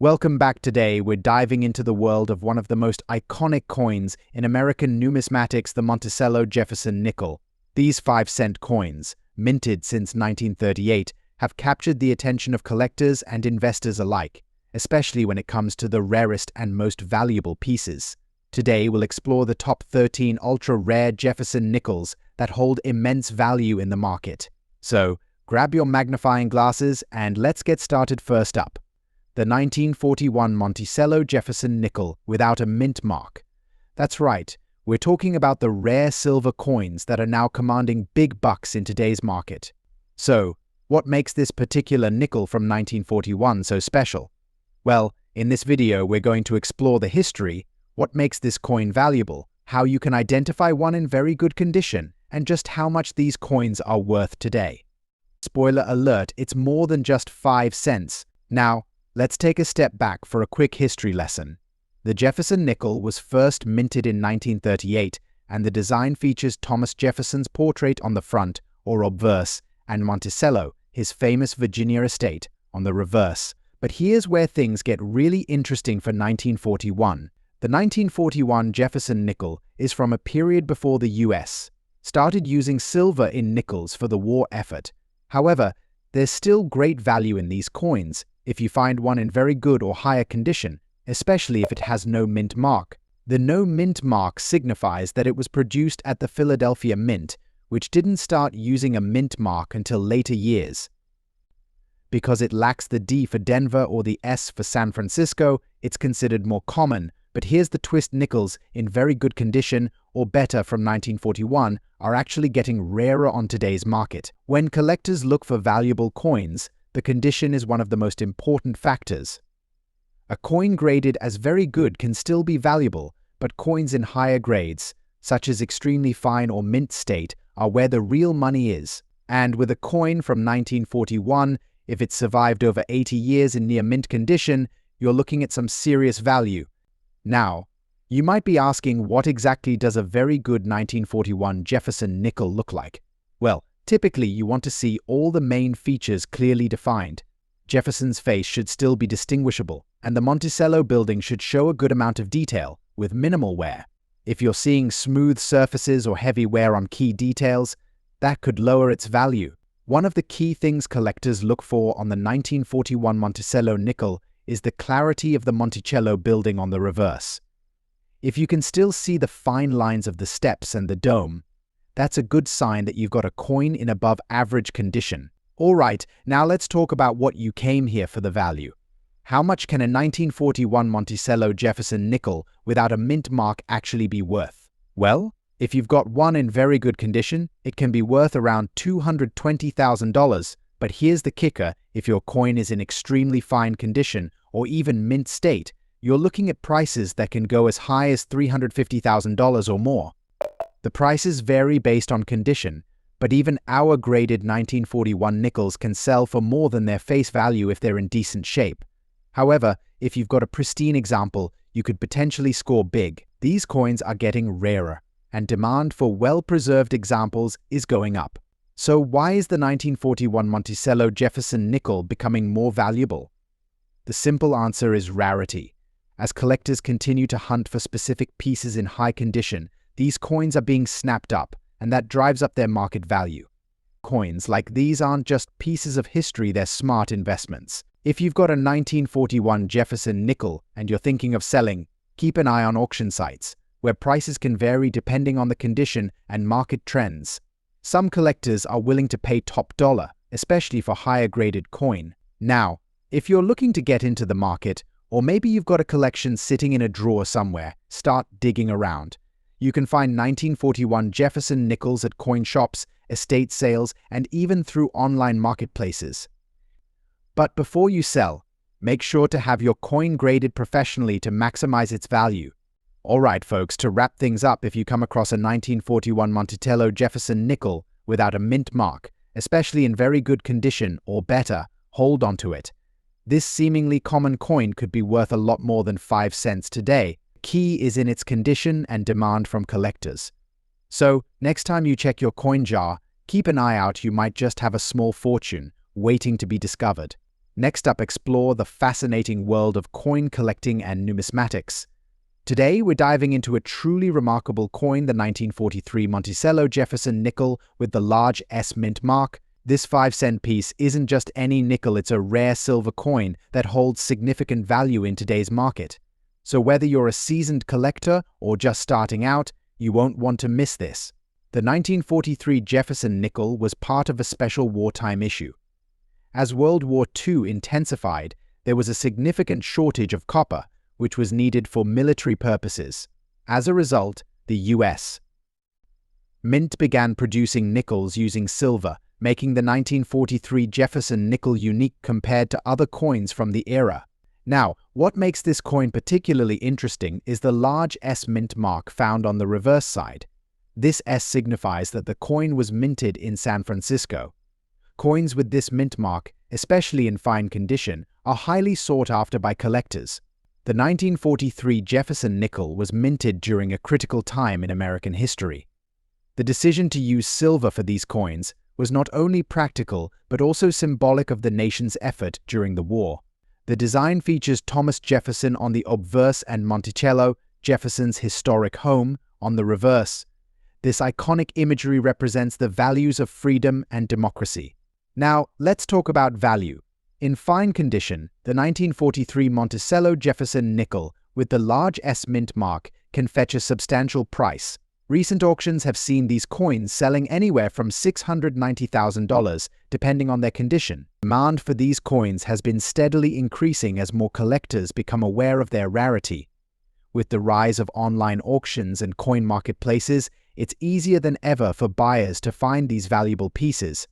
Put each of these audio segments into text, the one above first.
Welcome back. Today, we're diving into the world of one of the most iconic coins in American numismatics, the Monticello Jefferson Nickel. These 5-cent coins, minted since 1938, have captured the attention of collectors and investors alike, especially when it comes to the rarest and most valuable pieces. Today, we'll explore the top 13 ultra-rare Jefferson Nickels that hold immense value in the market. So, grab your magnifying glasses and let's get started. First up, the 1941 Monticello Jefferson Nickel without a mint mark. That's right, we're talking about the rare silver coins that are now commanding big bucks in today's market. So, what makes this particular nickel from 1941 so special? Well, in this video we're going to explore the history, what makes this coin valuable, how you can identify one in very good condition, and just how much these coins are worth today. Spoiler alert, it's more than just 5 cents. Now, let's take a step back for a quick history lesson. The Jefferson Nickel was first minted in 1938, and the design features Thomas Jefferson's portrait on the front, or obverse, and Monticello, his famous Virginia estate, on the reverse. But here's where things get really interesting for 1941. The 1941 Jefferson Nickel is from a period before the US started using silver in nickels for the war effort. However, there's still great value in these coins if you find one in very good or higher condition, especially if it has no mint mark. The no mint mark signifies that it was produced at the Philadelphia Mint, which didn't start using a mint mark until later years. Because it lacks the D for Denver or the S for San Francisco, it's considered more common. But here's the twist: nickels in very good condition or better from 1941 are actually getting rarer on today's market. When collectors look for valuable coins, the condition is one of the most important factors. A coin graded as very good can still be valuable, but coins in higher grades, such as extremely fine or mint state, are where the real money is. And with a coin from 1941, if it survived over 80 years in near mint condition, you're looking at some serious value. Now, you might be asking, what exactly does a very good 1941 Jefferson Nickel look like? Well, typically, you want to see all the main features clearly defined. Jefferson's face should still be distinguishable, and the Monticello building should show a good amount of detail, with minimal wear. If you're seeing smooth surfaces or heavy wear on key details, that could lower its value. One of the key things collectors look for on the 1941 Monticello Nickel is the clarity of the Monticello building on the reverse. If you can still see the fine lines of the steps and the dome, that's a good sign that you've got a coin in above average condition. Alright, now let's talk about what you came here for: the value. How much can a 1941 Monticello Jefferson Nickel without a mint mark actually be worth? Well, if you've got one in very good condition, it can be worth around $220,000. But here's the kicker: if your coin is in extremely fine condition or even mint state, you're looking at prices that can go as high as $350,000 or more. The prices vary based on condition, but even our graded 1941 nickels can sell for more than their face value if they're in decent shape. However, if you've got a pristine example, you could potentially score big. These coins are getting rarer, and demand for well-preserved examples is going up. So why is the 1941 Monticello Jefferson Nickel becoming more valuable? The simple answer is rarity. As collectors continue to hunt for specific pieces in high condition, these coins are being snapped up, and that drives up their market value. Coins like these aren't just pieces of history, they're smart investments. If you've got a 1941 Jefferson Nickel and you're thinking of selling, keep an eye on auction sites, where prices can vary depending on the condition and market trends. Some collectors are willing to pay top dollar, especially for higher graded coin. Now, if you're looking to get into the market, or maybe you've got a collection sitting in a drawer somewhere, start digging around. You can find 1941 Jefferson Nickels at coin shops, estate sales, and even through online marketplaces. But before you sell, make sure to have your coin graded professionally to maximize its value. Alright folks, to wrap things up, if you come across a 1941 Monticello Jefferson Nickel without a mint mark, especially in very good condition or better, hold on to it. This seemingly common coin could be worth a lot more than 5 cents today. The key is in its condition and demand from collectors. So, next time you check your coin jar, keep an eye out, you might just have a small fortune waiting to be discovered. Next up, explore the fascinating world of coin collecting and numismatics. Today, we're diving into a truly remarkable coin, the 1943 Monticello Jefferson nickel with the large S mint mark. This 5-cent piece isn't just any nickel, it's a rare silver coin that holds significant value in today's market. So whether you're a seasoned collector or just starting out, you won't want to miss this. The 1943 Jefferson nickel was part of a special wartime issue. As World War II intensified, there was a significant shortage of copper, which was needed for military purposes. As a result, the U.S. Mint began producing nickels using silver, making the 1943 Jefferson nickel unique compared to other coins from the era. Now, what makes this coin particularly interesting is the large S mint mark found on the reverse side. This S signifies that the coin was minted in San Francisco. Coins with this mint mark, especially in fine condition, are highly sought after by collectors. The 1943 Jefferson nickel was minted during a critical time in American history. The decision to use silver for these coins was not only practical but also symbolic of the nation's effort during the war. The design features Thomas Jefferson on the obverse and Monticello, Jefferson's historic home, on the reverse. This iconic imagery represents the values of freedom and democracy. Now, let's talk about value. In fine condition, the 1943 Monticello Jefferson nickel with the large S mint mark can fetch a substantial price. Recent auctions have seen these coins selling anywhere from $690,000, depending on their condition. Demand for these coins has been steadily increasing as more collectors become aware of their rarity. With the rise of online auctions and coin marketplaces, it's easier than ever for buyers to find these valuable pieces.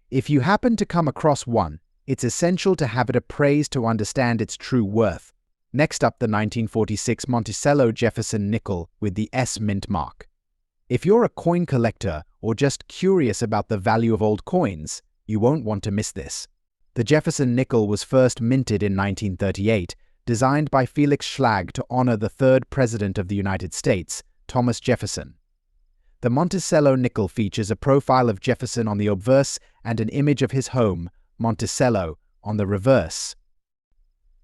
If you happen to come across one, it's essential to have it appraised to understand its true worth. Next up, the 1946 Monticello Jefferson nickel with the S mint mark. If you're a coin collector or just curious about the value of old coins, you won't want to miss this. The Jefferson nickel was first minted in 1938, designed by Felix Schlag to honor the third president of the United States, Thomas Jefferson. The Monticello nickel features a profile of Jefferson on the obverse and an image of his home, Monticello, on the reverse.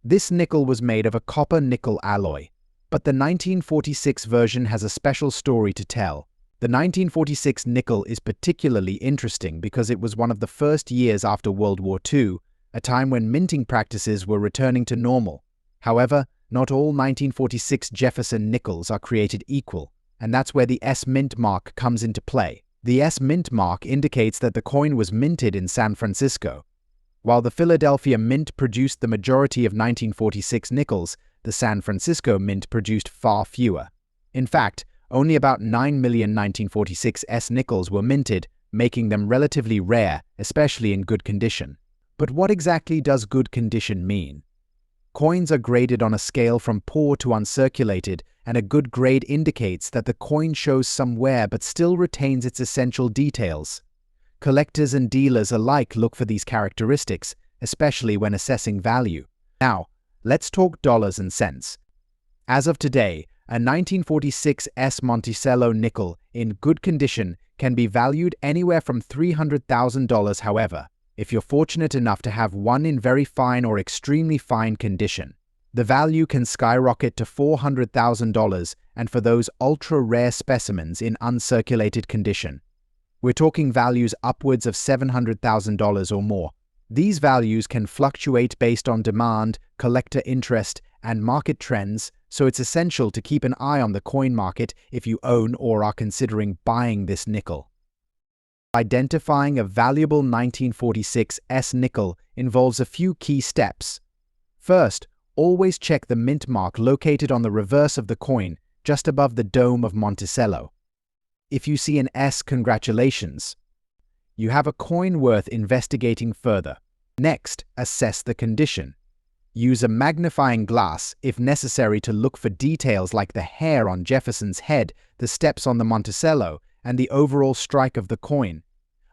This nickel was made of a copper-nickel alloy, but the 1946 version has a special story to tell. The 1946 nickel is particularly interesting because it was one of the first years after World War II, a time when minting practices were returning to normal. However, not all 1946 Jefferson nickels are created equal, and that's where the S mint mark comes into play. The S mint mark indicates that the coin was minted in San Francisco. While the Philadelphia Mint produced the majority of 1946 nickels, the San Francisco Mint produced far fewer. In fact, only about 9 million 1946 S nickels were minted, making them relatively rare, especially in good condition. But what exactly does good condition mean? Coins are graded on a scale from poor to uncirculated, and a good grade indicates that the coin shows some wear but still retains its essential details. Collectors and dealers alike look for these characteristics, especially when assessing value. Now, let's talk dollars and cents. As of today, a 1946 S Monticello nickel in good condition can be valued anywhere from $300,000, however, if you're fortunate enough to have one in very fine or extremely fine condition. The value can skyrocket to $400,000, and for those ultra-rare specimens in uncirculated condition, we're talking values upwards of $700,000 or more. These values can fluctuate based on demand, collector interest, and market trends, so it's essential to keep an eye on the coin market if you own or are considering buying this nickel. Identifying a valuable 1946 S nickel involves a few key steps. First, always check the mint mark located on the reverse of the coin, just above the dome of Monticello. If you see an S, congratulations. You have a coin worth investigating further. Next, assess the condition. Use a magnifying glass, if necessary, to look for details like the hair on Jefferson's head, the steps on the Monticello, and the overall strike of the coin.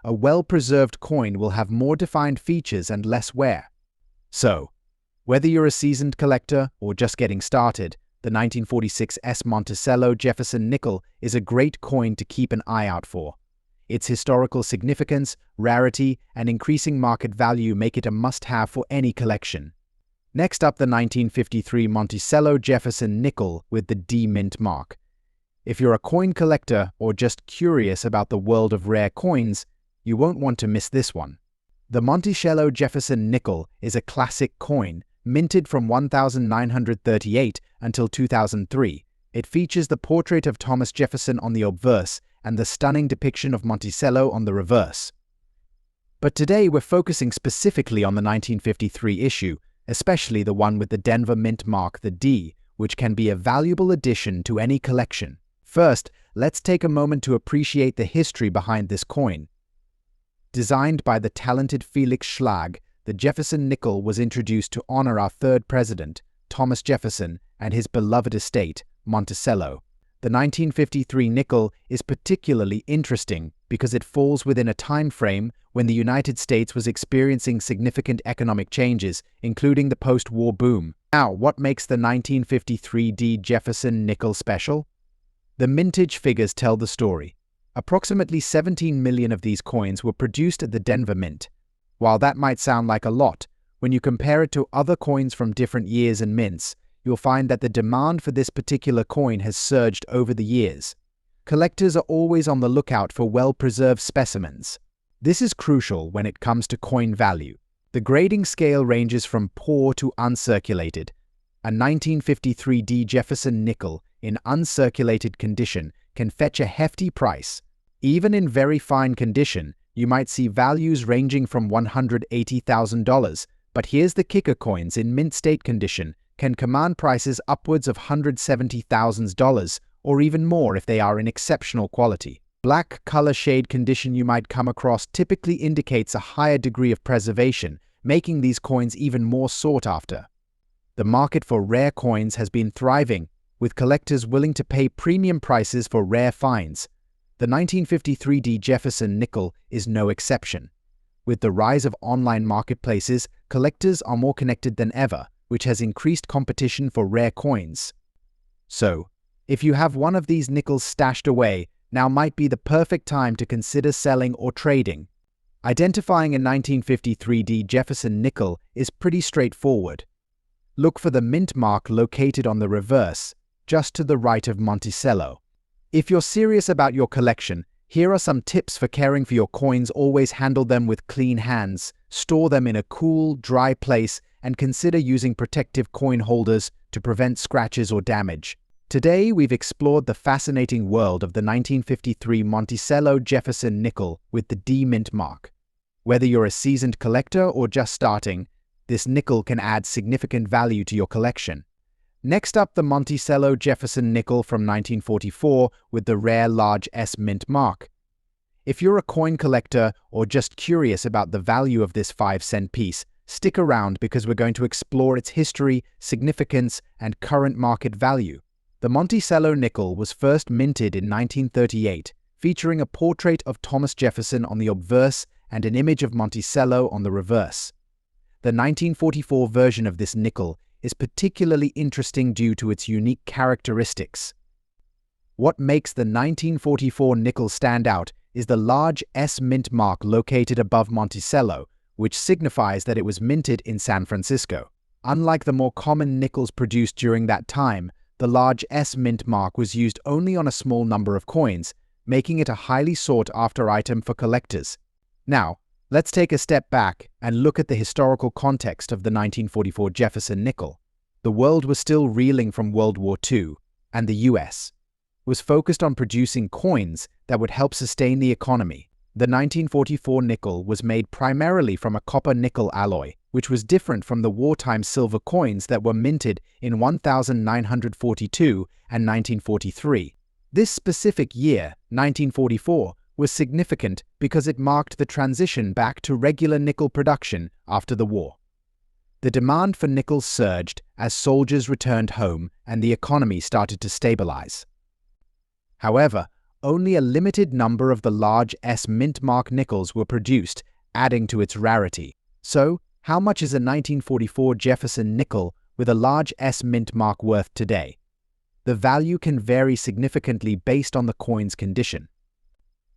A well-preserved coin will have more defined features and less wear. So, whether you're a seasoned collector or just getting started, the 1946 S Monticello Jefferson nickel is a great coin to keep an eye out for. Its historical significance, rarity, and increasing market value make it a must-have for any collection. Next up, the 1953 Monticello Jefferson Nickel with the D mint mark. If you're a coin collector or just curious about the world of rare coins, you won't want to miss this one. The Monticello Jefferson Nickel is a classic coin, minted from 1938 until 2003. It features the portrait of Thomas Jefferson on the obverse and the stunning depiction of Monticello on the reverse. But today we're focusing specifically on the 1953 issue, especially the one with the Denver mint mark, the D, which can be a valuable addition to any collection. First, let's take a moment to appreciate the history behind this coin. Designed by the talented Felix Schlag, the Jefferson Nickel was introduced to honor our third president, Thomas Jefferson, and his beloved estate, Monticello. The 1953 nickel is particularly interesting because it falls within a time frame when the United States was experiencing significant economic changes, including the post-war boom. Now, what makes the 1953 D Jefferson Nickel special? The mintage figures tell the story. Approximately 17 million of these coins were produced at the Denver Mint. While that might sound like a lot, when you compare it to other coins from different years and mints, you'll find that the demand for this particular coin has surged over the years. Collectors are always on the lookout for well-preserved specimens. This is crucial when it comes to coin value. The grading scale ranges from poor to uncirculated. A 1953 D Jefferson Nickel in uncirculated condition can fetch a hefty price. Even in very fine condition, you might see values ranging from $180,000, but here's the kicker: coins in mint state condition can command prices upwards of $170,000 or even more if they are in exceptional quality. Black color shade condition you might come across typically indicates a higher degree of preservation, making these coins even more sought after. The market for rare coins has been thriving, with collectors willing to pay premium prices for rare finds. The 1953 D Jefferson Nickel is no exception. With the rise of online marketplaces, collectors are more connected than ever, which has increased competition for rare coins. So, if you have one of these nickels stashed away, now might be the perfect time to consider selling or trading. Identifying a 1953 D Jefferson Nickel is pretty straightforward. Look for the mint mark located on the reverse, just to the right of Monticello. If you're serious about your collection, here are some tips for caring for your coins. Always handle them with clean hands, store them in a cool, dry place, and consider using protective coin holders to prevent scratches or damage. Today, we've explored the fascinating world of the 1953 Monticello Jefferson Nickel with the D mint mark. Whether you're a seasoned collector or just starting, this nickel can add significant value to your collection. Next up, the Monticello Jefferson Nickel from 1944 with the rare large S mint mark. If you're a coin collector or just curious about the value of this 5-cent piece, stick around because we're going to explore its history, significance, and current market value. The Monticello nickel was first minted in 1938, featuring a portrait of Thomas Jefferson on the obverse and an image of Monticello on the reverse. The 1944 version of this nickel is particularly interesting due to its unique characteristics. What makes the 1944 nickel stand out is the large S mint mark located above Monticello, which signifies that it was minted in San Francisco. Unlike the more common nickels produced during that time, the large S mint mark was used only on a small number of coins, making it a highly sought-after item for collectors. Now, let's take a step back and look at the historical context of the 1944 Jefferson Nickel. The world was still reeling from World War II, and the US was focused on producing coins that would help sustain the economy. The 1944 nickel was made primarily from a copper-nickel alloy, which was different from the wartime silver coins that were minted in 1942 and 1943. This specific year, 1944, was significant because it marked the transition back to regular nickel production after the war. The demand for nickels surged as soldiers returned home and the economy started to stabilize. However, only a limited number of the large S mint mark nickels were produced, adding to its rarity. So, how much is a 1944 Jefferson nickel with a large S mint mark worth today? The value can vary significantly based on the coin's condition.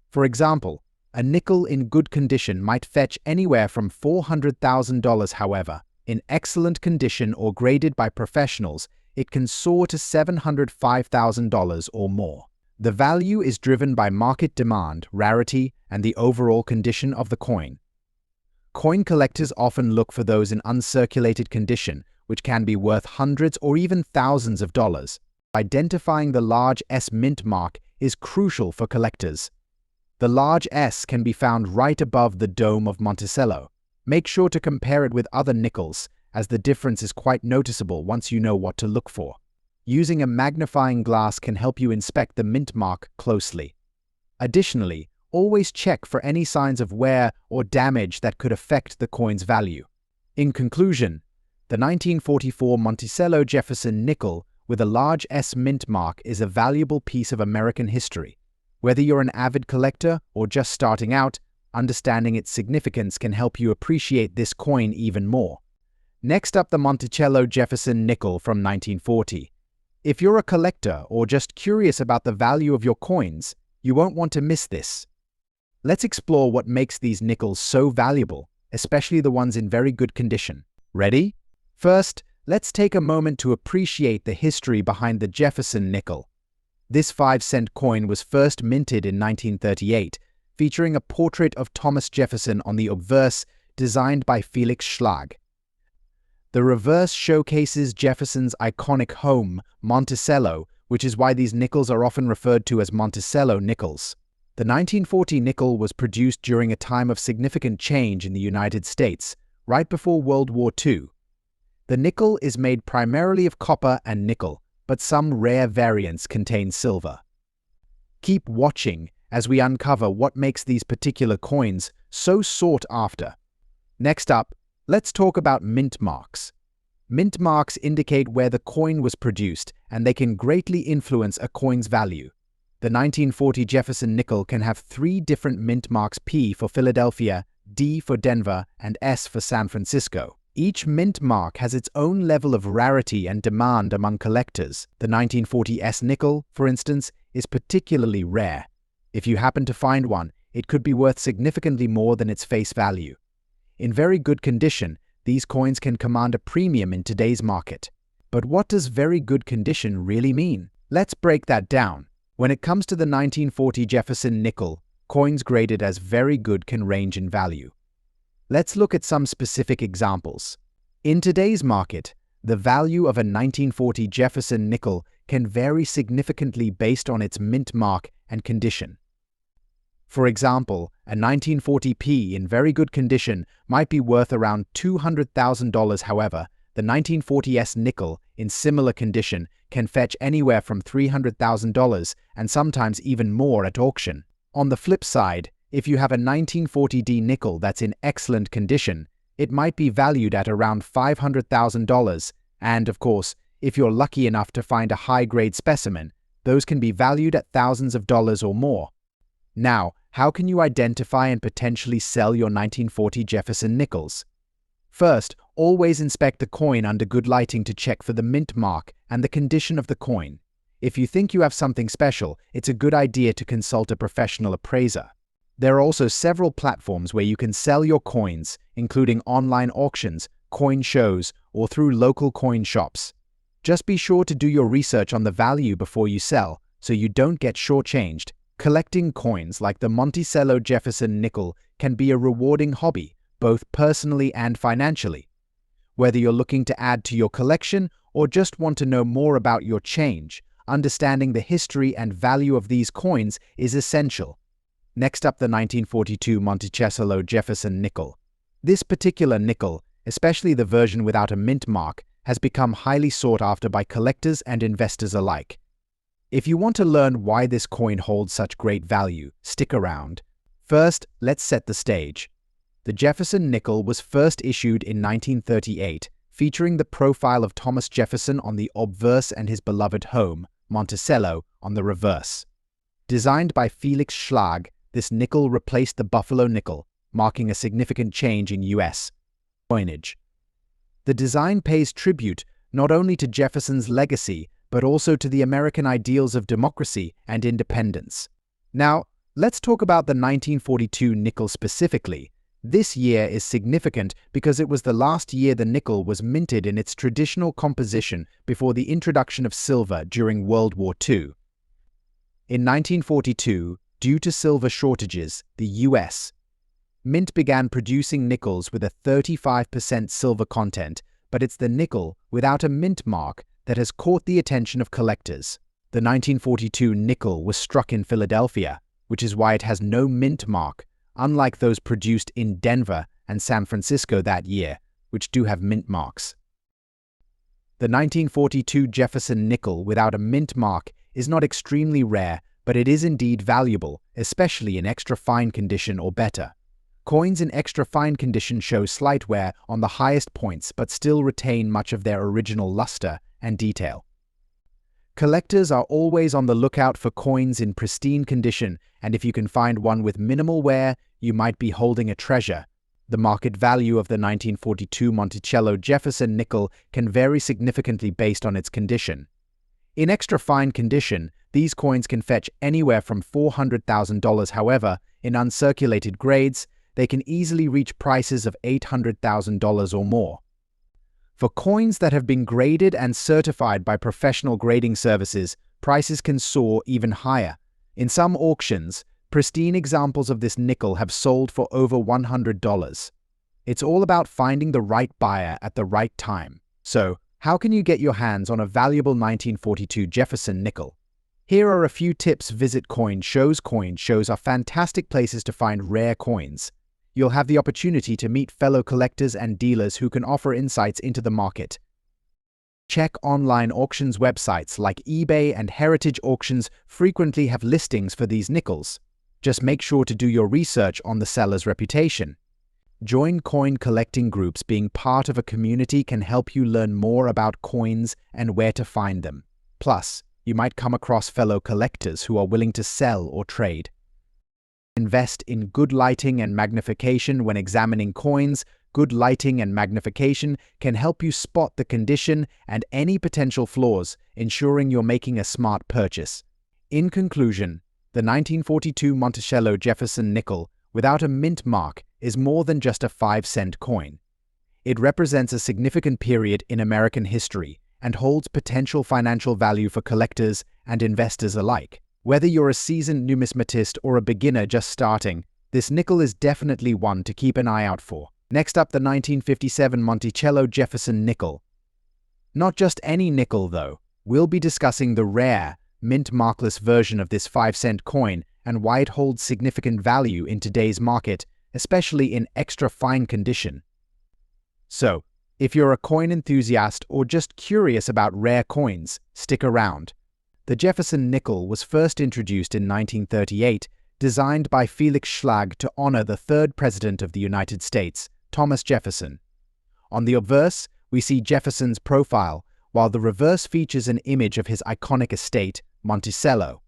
For example, a nickel in good condition might fetch anywhere from $400,000. However, in excellent condition or graded by professionals, it can soar to $705,000 or more. The value is driven by market demand, rarity, and the overall condition of the coin. Coin collectors often look for those in uncirculated condition, which can be worth hundreds or even thousands of dollars. Identifying the large S mint mark is crucial for collectors. The large S can be found right above the dome of Monticello. Make sure to compare it with other nickels, as the difference is quite noticeable once you know what to look for. Using a magnifying glass can help you inspect the mint mark closely. Additionally, always check for any signs of wear or damage that could affect the coin's value. In conclusion, the 1944 Monticello Jefferson Nickel with a large S mint mark is a valuable piece of American history. Whether you're an avid collector or just starting out, understanding its significance can help you appreciate this coin even more. Next up, the Monticello Jefferson Nickel from 1940. If you're a collector or just curious about the value of your coins, you won't want to miss this. Let's explore what makes these nickels so valuable, especially the ones in very good condition. Ready? First, let's take a moment to appreciate the history behind the Jefferson Nickel. This 5-cent coin was first minted in 1938, featuring a portrait of Thomas Jefferson on the obverse designed by Felix Schlag. The reverse showcases Jefferson's iconic home, Monticello, which is why these nickels are often referred to as Monticello nickels. The 1940 nickel was produced during a time of significant change in the United States, right before World War II. The nickel is made primarily of copper and nickel, but some rare variants contain silver. Keep watching as we uncover what makes these particular coins so sought after. Next up, let's talk about mint marks. Mint marks indicate where the coin was produced, and they can greatly influence a coin's value. The 1940 Jefferson Nickel can have 3 different mint marks: P for Philadelphia, D for Denver, and S for San Francisco. Each mint mark has its own level of rarity and demand among collectors. The 1940 S nickel, for instance, is particularly rare. If you happen to find one, it could be worth significantly more than its face value. In very good condition, these coins can command a premium in today's market. But what does very good condition really mean? Let's break that down. When it comes to the 1940 Jefferson Nickel, coins graded as very good can range in value. Let's look at some specific examples. In today's market, the value of a 1940 Jefferson Nickel can vary significantly based on its mint mark and condition. For example, a 1940p in very good condition might be worth around $200,000. However, the 1940s nickel in similar condition can fetch anywhere from $300,000 and sometimes even more at auction. On the flip side, if you have a 1940D nickel that's in excellent condition, it might be valued at around $500,000, and of course, if you're lucky enough to find a high-grade specimen, those can be valued at thousands of dollars or more. Now, how can you identify and potentially sell your 1940 Jefferson nickels? First, always inspect the coin under good lighting to check for the mint mark and the condition of the coin. If you think you have something special, it's a good idea to consult a professional appraiser. There are also several platforms where you can sell your coins, including online auctions, coin shows, or through local coin shops. Just be sure to do your research on the value before you sell, so you don't get shortchanged. Collecting coins like the Monticello Jefferson Nickel can be a rewarding hobby, both personally and financially. Whether you're looking to add to your collection or just want to know more about your change, understanding the history and value of these coins is essential. Next up, the 1942 Monticello Jefferson Nickel. This particular nickel, especially the version without a mint mark, has become highly sought after by collectors and investors alike. If you want to learn why this coin holds such great value, stick around. First, let's set the stage. The Jefferson Nickel was first issued in 1938, featuring the profile of Thomas Jefferson on the obverse and his beloved home, Monticello, on the reverse. Designed by Felix Schlag, this nickel replaced the Buffalo nickel, marking a significant change in U.S. coinage. The design pays tribute not only to Jefferson's legacy, but also to the American ideals of democracy and independence. Now, Let's talk about the 1942 nickel specifically. This year is significant because it was the last year the nickel was minted in its traditional composition before the introduction of silver during World War II. In 1942, due to silver shortages, the U.S. Mint began producing nickels with a 35% silver content, but it's the nickel without a mint mark that has caught the attention of collectors. The 1942 nickel was struck in Philadelphia, which is why it has no mint mark, unlike those produced in Denver and San Francisco that year, which do have mint marks. The 1942 Jefferson Nickel without a mint mark is not extremely rare, but it is indeed valuable, especially in extra fine condition or better. Coins in extra fine condition show slight wear on the highest points but still retain much of their original luster and detail. Collectors are always on the lookout for coins in pristine condition, and if you can find one with minimal wear, you might be holding a treasure. The market value of the 1942 Monticello Jefferson nickel can vary significantly based on its condition. In extra fine condition, these coins can fetch anywhere from $400,000. However, in uncirculated grades, they can easily reach prices of $800,000 or more. For coins that have been graded and certified by professional grading services, prices can soar even higher. In some auctions, pristine examples of this nickel have sold for over $100. It's all about finding the right buyer at the right time. So, how can you get your hands on a valuable 1942 Jefferson nickel? Here are a few tips. Visit coin shows. Coin shows are fantastic places to find rare coins. You'll have the opportunity to meet fellow collectors and dealers who can offer insights into the market. Check online auctions websites like eBay and Heritage Auctions frequently have listings for these nickels. Just make sure to do your research on the seller's reputation. Join coin collecting groups. Being part of a community can help you learn more about coins and where to find them. Plus, you might come across fellow collectors who are willing to sell or trade. Invest in good lighting and magnification when examining coins. Good lighting and magnification can help you spot the condition and any potential flaws, ensuring you're making a smart purchase. In conclusion, the 1942 Monticello Jefferson nickel without a mint mark is more than just a 5-cent coin. It represents a significant period in American history and holds potential financial value for collectors and investors alike. Whether you're a seasoned numismatist or a beginner just starting, this nickel is definitely one to keep an eye out for. Next up, the 1957 Monticello Jefferson Nickel. Not just any nickel, though. We'll be discussing the rare, mint markless version of this 5-cent coin and why it holds significant value in today's market, especially in extra fine condition. So, if you're a coin enthusiast or just curious about rare coins, stick around. The Jefferson Nickel was first introduced in 1938, designed by Felix Schlag to honor the third president of the United States, Thomas Jefferson. On the obverse, we see Jefferson's profile, while the reverse features an image of his iconic estate, Monticello.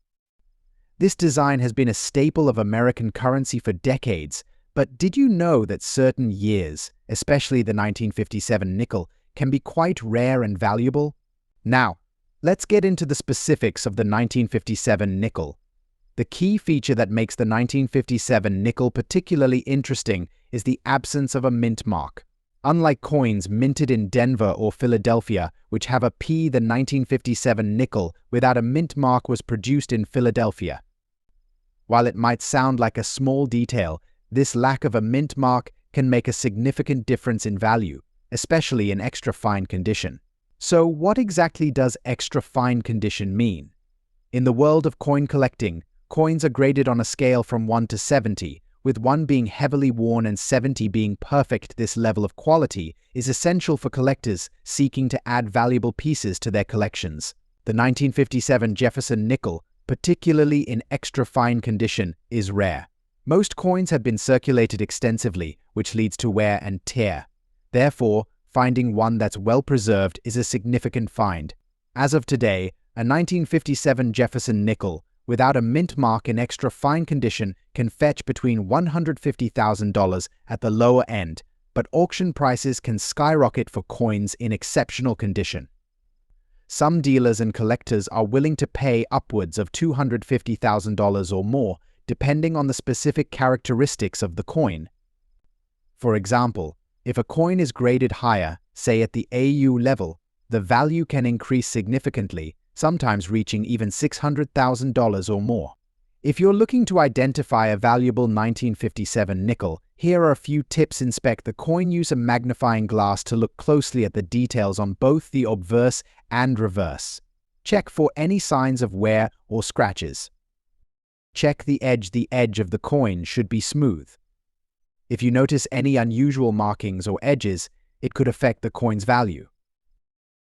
This design has been a staple of American currency for decades, but did you know that certain years, especially the 1957 nickel, can be quite rare and valuable? Now, let's get into the specifics of the 1957 nickel. The key feature that makes the 1957 nickel particularly interesting is the absence of a mint mark. Unlike coins minted in Denver or Philadelphia, which have a P, the 1957 nickel without a mint mark was produced in Philadelphia. While it might sound like a small detail, this lack of a mint mark can make a significant difference in value, especially in extra fine condition. So what exactly does extra fine condition mean? In the world of coin collecting, coins are graded on a scale from 1 to 70, with 1 being heavily worn and 70 being perfect. This level of quality is essential for collectors seeking to add valuable pieces to their collections. The 1957 Jefferson Nickel, particularly in extra fine condition, is rare. Most coins have been circulated extensively, which leads to wear and tear. Therefore, finding one that's well preserved is a significant find. As of today, a 1957 Jefferson Nickel without a mint mark in extra fine condition can fetch between $150,000 at the lower end, but auction prices can skyrocket for coins in exceptional condition. Some dealers and collectors are willing to pay upwards of $250,000 or more, depending on the specific characteristics of the coin. For example, if a coin is graded higher, say at the AU level, the value can increase significantly, sometimes reaching even $600,000 or more. If you're looking to identify a valuable 1957 nickel, here are a few tips. Inspect the coin. Use a magnifying glass to look closely at the details on both the obverse and reverse. Check for any signs of wear or scratches. Check the edge. The edge of the coin should be smooth. If you notice any unusual markings or edges, it could affect the coin's value.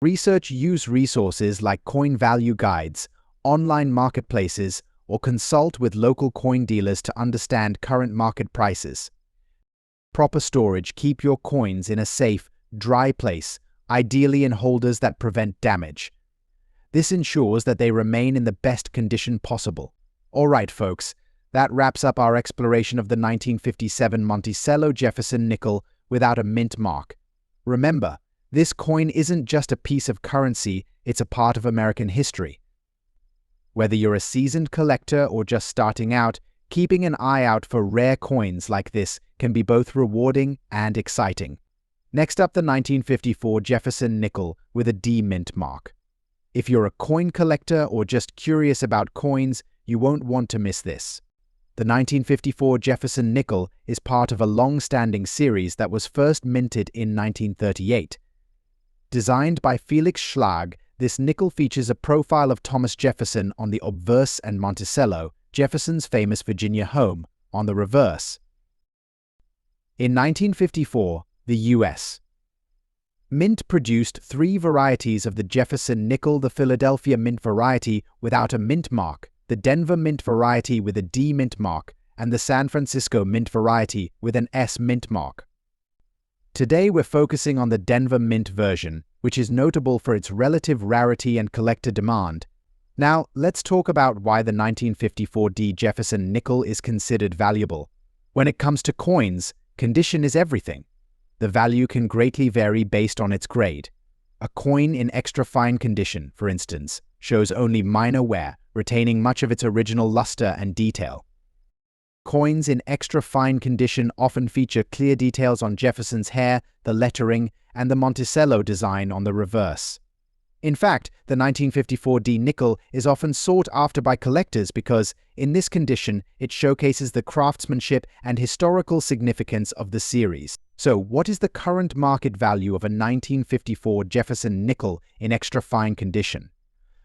Use resources like coin value guides, online marketplaces, or consult with local coin dealers to understand current market prices. Proper storage. Keep your coins in a safe, dry place, ideally in holders that prevent damage. This ensures that they remain in the best condition possible. Alright folks, that wraps up our exploration of the 1957 Monticello Jefferson nickel without a mint mark. Remember, this coin isn't just a piece of currency, it's a part of American history. Whether you're a seasoned collector or just starting out, keeping an eye out for rare coins like this can be both rewarding and exciting. Next up, the 1954 Jefferson nickel with a D mint mark. If you're a coin collector or just curious about coins, you won't want to miss this. The 1954 Jefferson nickel is part of a long-standing series that was first minted in 1938. Designed by Felix Schlag, this nickel features a profile of Thomas Jefferson on the obverse and Monticello, Jefferson's famous Virginia home, on the reverse. In 1954, the U.S. Mint produced 3 varieties of the Jefferson nickel: the Philadelphia mint variety without a mint mark, the Denver mint variety with a D mint mark, and the San Francisco mint variety with an S mint mark. Today we're focusing on the Denver mint version, which is notable for its relative rarity and collector demand. Now, let's talk about why the 1954 D Jefferson nickel is considered valuable. When it comes to coins, condition is everything. The value can greatly vary based on its grade. A coin in extra fine condition, for instance, shows only minor wear, retaining much of its original luster and detail. Coins in extra fine condition often feature clear details on Jefferson's hair, the lettering, and the Monticello design on the reverse. In fact, the 1954 D nickel is often sought after by collectors because, in this condition, it showcases the craftsmanship and historical significance of the series. So, what is the current market value of a 1954 Jefferson nickel in extra fine condition?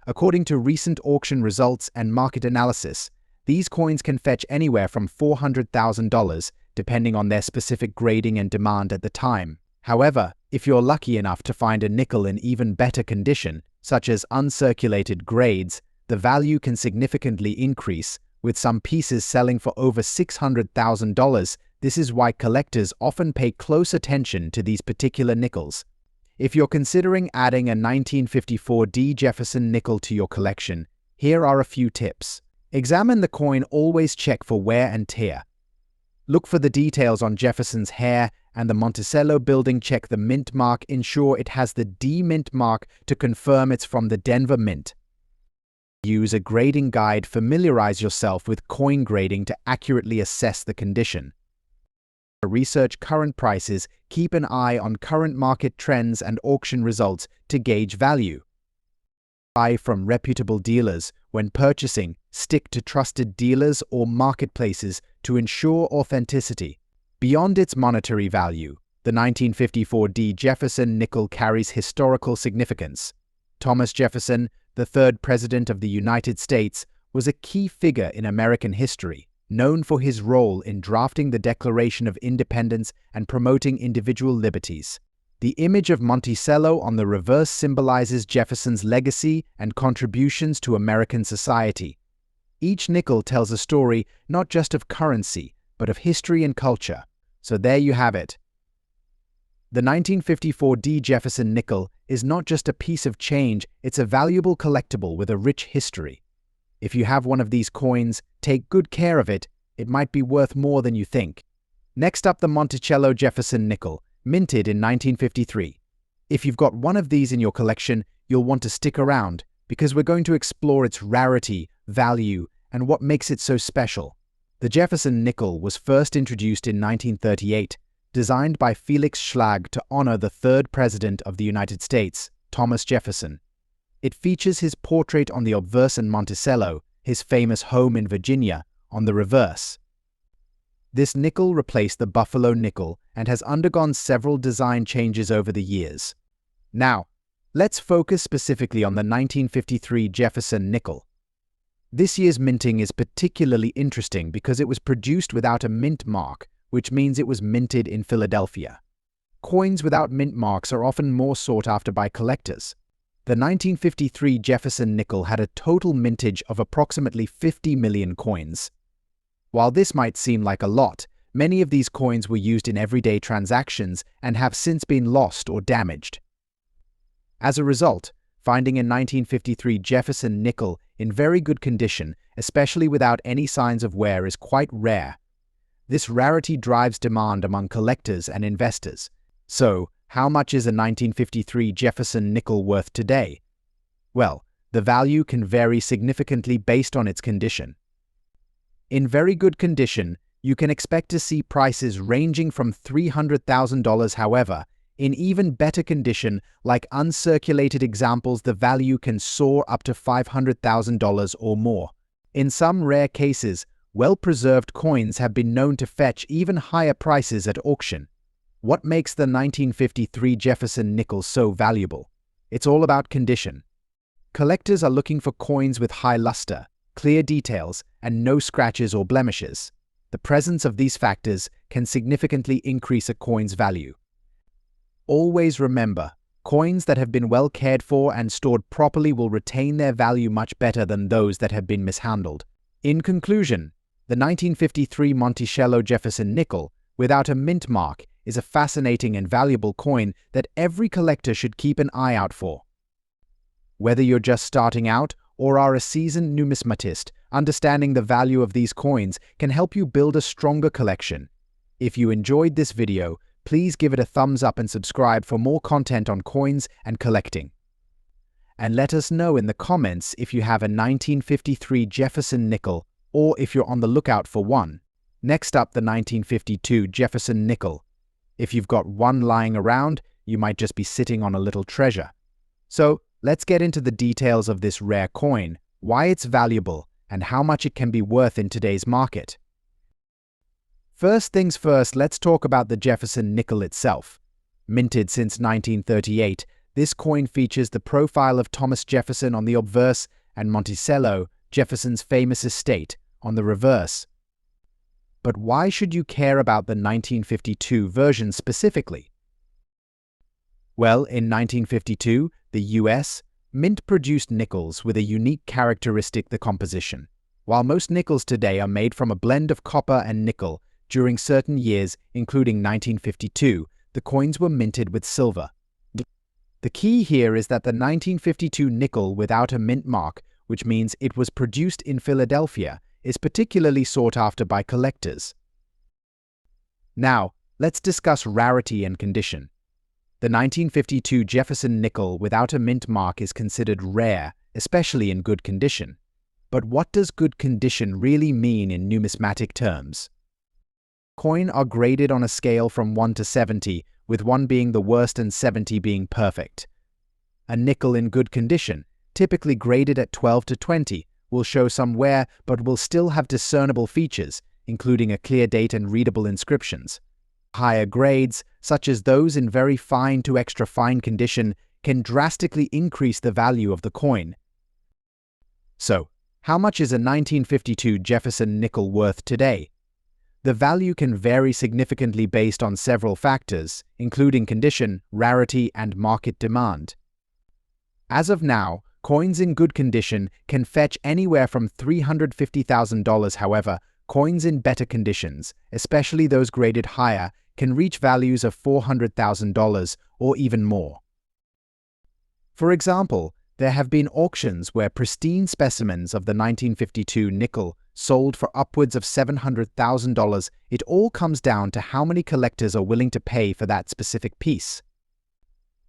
According to recent auction results and market analysis, these coins can fetch anywhere from $400,000, depending on their specific grading and demand at the time. However, if you're lucky enough to find a nickel in even better condition, such as uncirculated grades, the value can significantly increase, with some pieces selling for over $600,000. This is why collectors often pay close attention to these particular nickels. If you're considering adding a 1954 D Jefferson nickel to your collection, here are a few tips. Examine the coin. Always check for wear and tear. Look for the details on Jefferson's hair and the Monticello building. Check the mint mark. Ensure it has the D mint mark to confirm it's from the Denver mint. Use a grading guide. Familiarize yourself with coin grading to accurately assess the condition. Research current prices. Keep an eye on current market trends and auction results to gauge value. Buy from reputable dealers. When purchasing, stick to trusted dealers or marketplaces to ensure authenticity. Beyond its monetary value, the 1954 D Jefferson nickel carries historical significance. Thomas Jefferson, the 3rd President of the United States, was a key figure in American history, known for his role in drafting the Declaration of Independence and promoting individual liberties. The image of Monticello on the reverse symbolizes Jefferson's legacy and contributions to American society. Each nickel tells a story not just of currency, but of history and culture. So there you have it. The 1954 D Jefferson nickel is not just a piece of change, it's a valuable collectible with a rich history. If you have one of these coins, take good care of it. It might be worth more than you think. Next up, the Monticello Jefferson nickel, minted in 1953. If you've got one of these in your collection, you'll want to stick around because we're going to explore its rarity, value, and what makes it so special. The Jefferson nickel was first introduced in 1938, designed by Felix Schlag to honor the third president of the United States, Thomas Jefferson. It features his portrait on the obverse and Monticello, his famous home in Virginia, on the reverse. This nickel replaced the Buffalo nickel and has undergone several design changes over the years. Now, let's focus specifically on the 1953 Jefferson nickel. This year's minting is particularly interesting because it was produced without a mint mark, which means it was minted in Philadelphia. Coins without mint marks are often more sought after by collectors. The 1953 Jefferson nickel had a total mintage of approximately 50 million coins. While this might seem like a lot, many of these coins were used in everyday transactions and have since been lost or damaged. As a result, finding a 1953 Jefferson nickel in very good condition, especially without any signs of wear, is quite rare. This rarity drives demand among collectors and investors. So, how much is a 1953 Jefferson nickel worth today? Well, the value can vary significantly based on its condition. In very good condition, you can expect to see prices ranging from $300,000. However, in even better condition, like uncirculated examples, the value can soar up to $500,000 or more. In some rare cases, well-preserved coins have been known to fetch even higher prices at auction. What makes the 1953 Jefferson nickel so valuable? It's all about condition. Collectors are looking for coins with high luster, clear details, and no scratches or blemishes. The presence of these factors can significantly increase a coin's value. Always remember, coins that have been well cared for and stored properly will retain their value much better than those that have been mishandled. In conclusion, the 1953 Monticello Jefferson nickel, without a mint mark, is a fascinating and valuable coin that every collector should keep an eye out for. Whether you're just starting out or are a seasoned numismatist, understanding the value of these coins can help you build a stronger collection. If you enjoyed this video, please give it a thumbs up and subscribe for more content on coins and collecting. And let us know in the comments if you have a 1953 Jefferson nickel or if you're on the lookout for one. Next up, the 1952 Jefferson nickel. If you've got one lying around, you might just be sitting on a little treasure. So, let's get into the details of this rare coin, why it's valuable, and how much it can be worth in today's market. First things first, let's talk about the Jefferson nickel itself. Minted since 1938, this coin features the profile of Thomas Jefferson on the obverse and Monticello, Jefferson's famous estate, on the reverse. But why should you care about the 1952 version specifically? Well, in 1952, the US Mint produced nickels with a unique characteristic: the composition. While most nickels today are made from a blend of copper and nickel, during certain years, including 1952, the coins were minted with silver. The key here is that the 1952 nickel without a mint mark, which means it was produced in Philadelphia, is particularly sought after by collectors. Now, let's discuss rarity and condition. The 1952 Jefferson nickel without a mint mark is considered rare, especially in good condition. But what does good condition really mean in numismatic terms? Coins are graded on a scale from 1 to 70, with 1 being the worst and 70 being perfect. A nickel in good condition, typically graded at 12 to 20, will show some wear but will still have discernible features, including a clear date and readable inscriptions. Higher grades, such as those in very fine to extra fine condition, can drastically increase the value of the coin. So, how much is a 1952 Jefferson nickel worth today? The value can vary significantly based on several factors, including condition, rarity, and market demand. As of now, coins in good condition can fetch anywhere from $350,000. However, coins in better conditions, especially those graded higher, can reach values of $400,000 or even more. For example, there have been auctions where pristine specimens of the 1952 nickel sold for upwards of $700,000. It all comes down to how many collectors are willing to pay for that specific piece.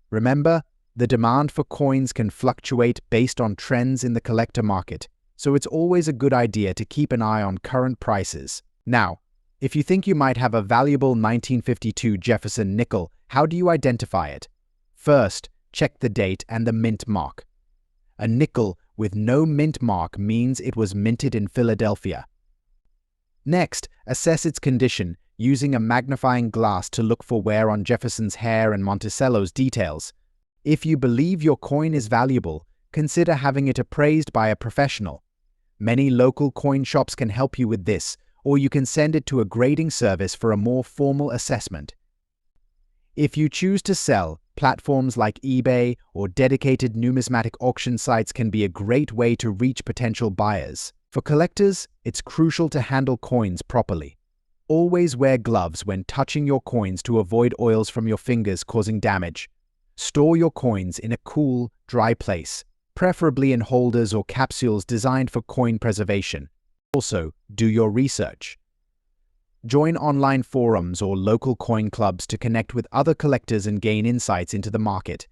Remember, the demand for coins can fluctuate based on trends in the collector market, so it's always a good idea to keep an eye on current prices. Now, if you think you might have a valuable 1952 Jefferson nickel, how do you identify it? First, check the date and the mint mark. A nickel with no mint mark means it was minted in Philadelphia. Next, assess its condition using a magnifying glass to look for wear on Jefferson's hair and Monticello's details. If you believe your coin is valuable, consider having it appraised by a professional. Many local coin shops can help you with this, or you can send it to a grading service for a more formal assessment. If you choose to sell, platforms like eBay or dedicated numismatic auction sites can be a great way to reach potential buyers. For collectors, it's crucial to handle coins properly. Always wear gloves when touching your coins to avoid oils from your fingers causing damage. Store your coins in a cool, dry place, preferably in holders or capsules designed for coin preservation. Also, do your research. Join online forums or local coin clubs to connect with other collectors and gain insights into the market.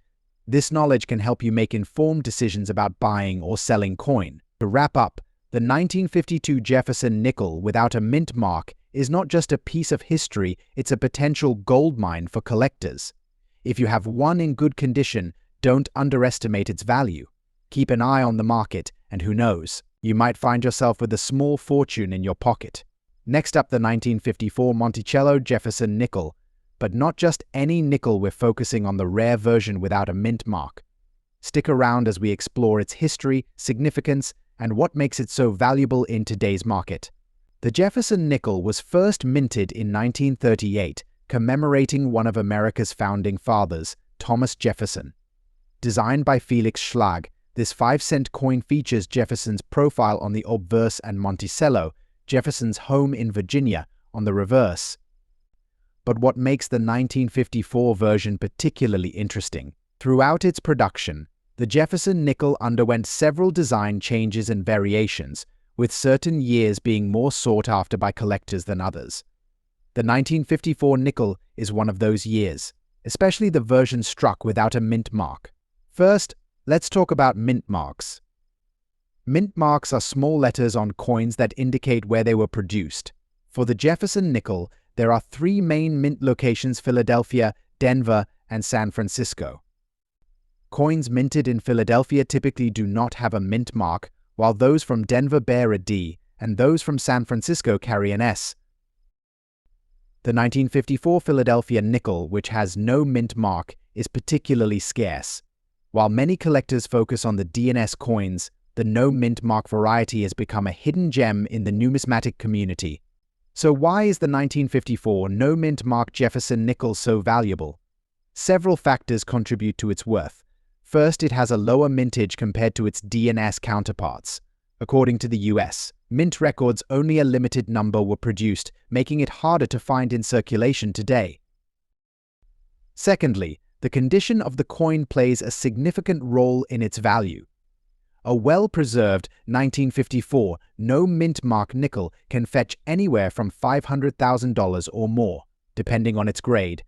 This knowledge can help you make informed decisions about buying or selling coin. To wrap up, the 1952 Jefferson nickel without a mint mark is not just a piece of history, it's a potential goldmine for collectors. If you have one in good condition, don't underestimate its value. Keep an eye on the market, and who knows, you might find yourself with a small fortune in your pocket. Next up, the 1954 Monticello Jefferson nickel, but not just any nickel. We're focusing on the rare version without a mint mark. Stick around as we explore its history, significance, and what makes it so valuable in today's market. The Jefferson nickel was first minted in 1938, commemorating one of America's founding fathers, Thomas Jefferson. Designed by Felix Schlag, this 5-cent coin features Jefferson's profile on the obverse and Monticello, Jefferson's home in Virginia, on the reverse. But what makes the 1954 version particularly interesting? Throughout its production, the Jefferson nickel underwent several design changes and variations, with certain years being more sought after by collectors than others. The 1954 nickel is one of those years, especially the version struck without a mint mark. First, let's talk about mint marks. Mint marks are small letters on coins that indicate where they were produced. For the Jefferson nickel, there are 3 main mint locations: Philadelphia, Denver, and San Francisco. Coins minted in Philadelphia typically do not have a mint mark, while those from Denver bear a D, and those from San Francisco carry an S. The 1954 Philadelphia nickel, which has no mint mark, is particularly scarce. While many collectors focus on the D and S coins, the no mint mark variety has become a hidden gem in the numismatic community. So why is the 1954 no mint mark Jefferson nickel so valuable? Several factors contribute to its worth. First, it has a lower mintage compared to its D and S counterparts. According to the US, mint records, only a limited number were produced, making it harder to find in circulation today. Secondly, the condition of the coin plays a significant role in its value. A well-preserved 1954 no mint mark nickel can fetch anywhere from $500,000 or more, depending on its grade.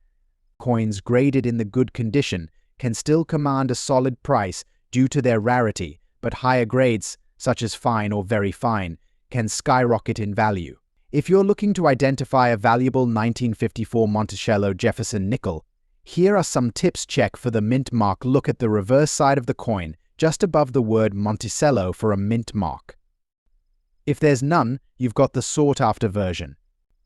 Coins graded in the good condition can still command a solid price due to their rarity, but higher grades, such as fine or very fine, can skyrocket in value. If you're looking to identify a valuable 1954 Monticello Jefferson nickel, here are some tips. Check for the mint mark. Look at the reverse side of the coin, just above the word Monticello, for a mint mark. If there's none, you've got the sought-after version.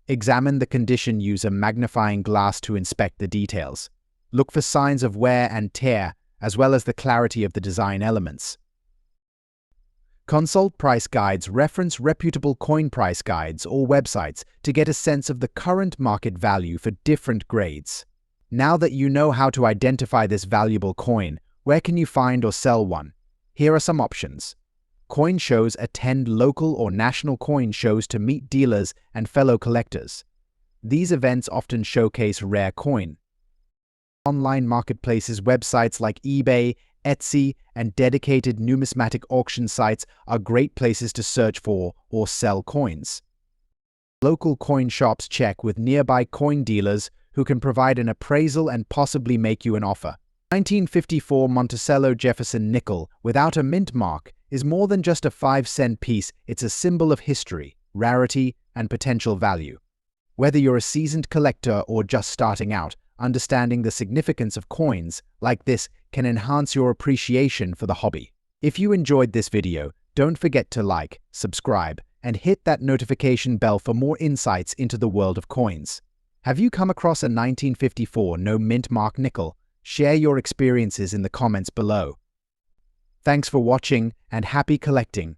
Examine the condition. Use a magnifying glass to inspect the details. Look for signs of wear and tear, as well as the clarity of the design elements. Consult price guides. Reference reputable coin price guides or websites to get a sense of the current market value for different grades. Now that you know how to identify this valuable coin, where can you find or sell one? Here are some options. Coin shows. Attend local or national coin shows to meet dealers and fellow collectors. These events often showcase rare coin. Online marketplaces. Websites like eBay, Etsy, and dedicated numismatic auction sites are great places to search for or sell coins. Local coin shops. Check with nearby coin dealers who can provide an appraisal and possibly make you an offer. 1954 Monticello Jefferson nickel without a mint mark is more than just a 5-cent piece, it's a symbol of history, rarity, and potential value. Whether you're a seasoned collector or just starting out, understanding the significance of coins like this can enhance your appreciation for the hobby. If you enjoyed this video, don't forget to like, subscribe, and hit that notification bell for more insights into the world of coins. Have you come across a 1954 no mint mark nickel? Share your experiences in the comments below. Thanks for watching and happy collecting.